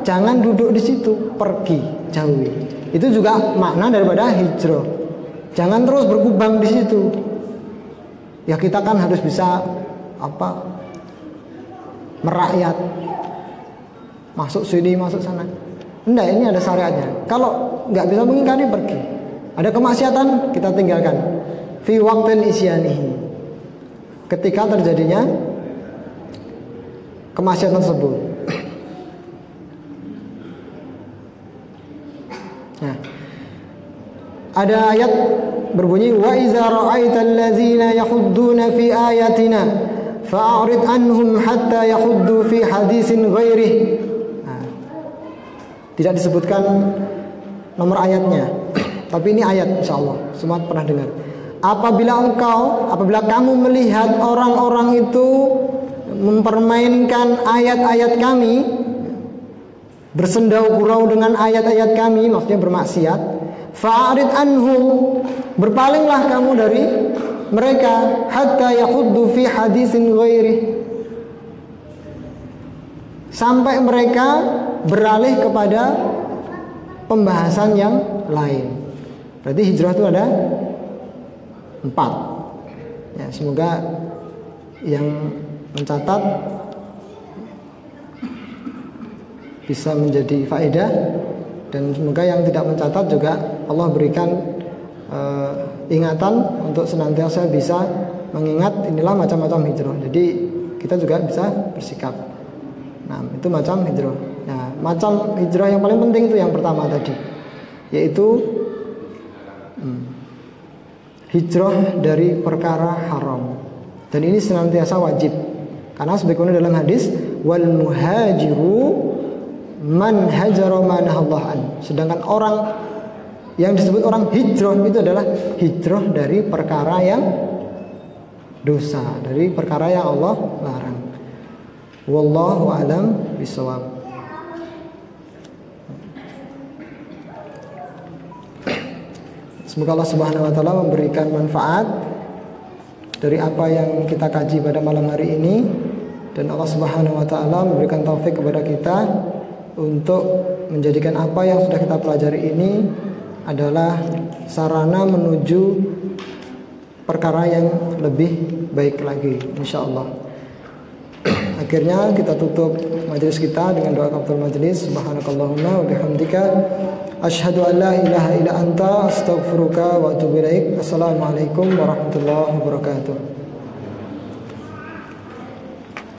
jangan duduk di situ, pergi, jauhi. Itu juga makna daripada hijrah. Jangan terus berkubang di situ. Ya kita kan harus bisa merakyat, masuk sini, masuk sana. Enggak, ini ada syariatnya. Kalau nggak bisa mengingkari, pergi. Ada kemaksiatan, kita tinggalkan. Fi waqtin isyanihi, ketika terjadinya kemaksiatan tersebut. Nah, ada ayat berbunyi, wa iza ra'aital ladzina yakhudduna fi ayatina fa'rid anhum hatta yakhuddu fi hadisin ghairih. Nah, tidak disebutkan nomor ayatnya, tapi ini ayat, insyaallah semua pernah dengar. Apabila kamu melihat orang-orang itu mempermainkan ayat-ayat kami, bersendau gurau dengan ayat-ayat kami, maksudnya bermaksiat, fa'rid anhum, berpalinglah kamu dari mereka, hatta yakhuddu fi hadisin ghairi, sampai mereka beralih kepada pembahasan yang lain. Berarti hijrah itu ada 4. Ya, semoga yang mencatat bisa menjadi faedah, dan semoga yang tidak mencatat juga Allah berikan ingatan untuk senantiasa bisa mengingat inilah macam-macam hijrah. Jadi kita juga bisa bersikap. Nah, itu macam hijrah. Nah, macam hijrah yang paling penting itu yang pertama tadi, yaitu hijrah dari perkara haram. Dan ini senantiasa wajib, karena sebagaimana dalam hadis, wal muhajiru man hajara ma nahallahu an. Sedangkan orang yang disebut orang hijrah itu adalah hijrah dari perkara yang dosa, dari perkara yang Allah larang. Wallahu a'lam bishawab. Semoga Allah Subhanahu wa taala memberikan manfaat dari apa yang kita kaji pada malam hari ini, dan Allah Subhanahu wa taala memberikan taufik kepada kita untuk menjadikan apa yang sudah kita pelajari ini adalah sarana menuju perkara yang lebih baik lagi, insyaallah. Akhirnya kita tutup majelis kita dengan doa kafaratul majelis. Subhanakallahumma wa bihamdika asyhadu an la ilaha illa anta astaghfiruka wa atubu ilaik. Assalamualaikum warahmatullahi wabarakatuh.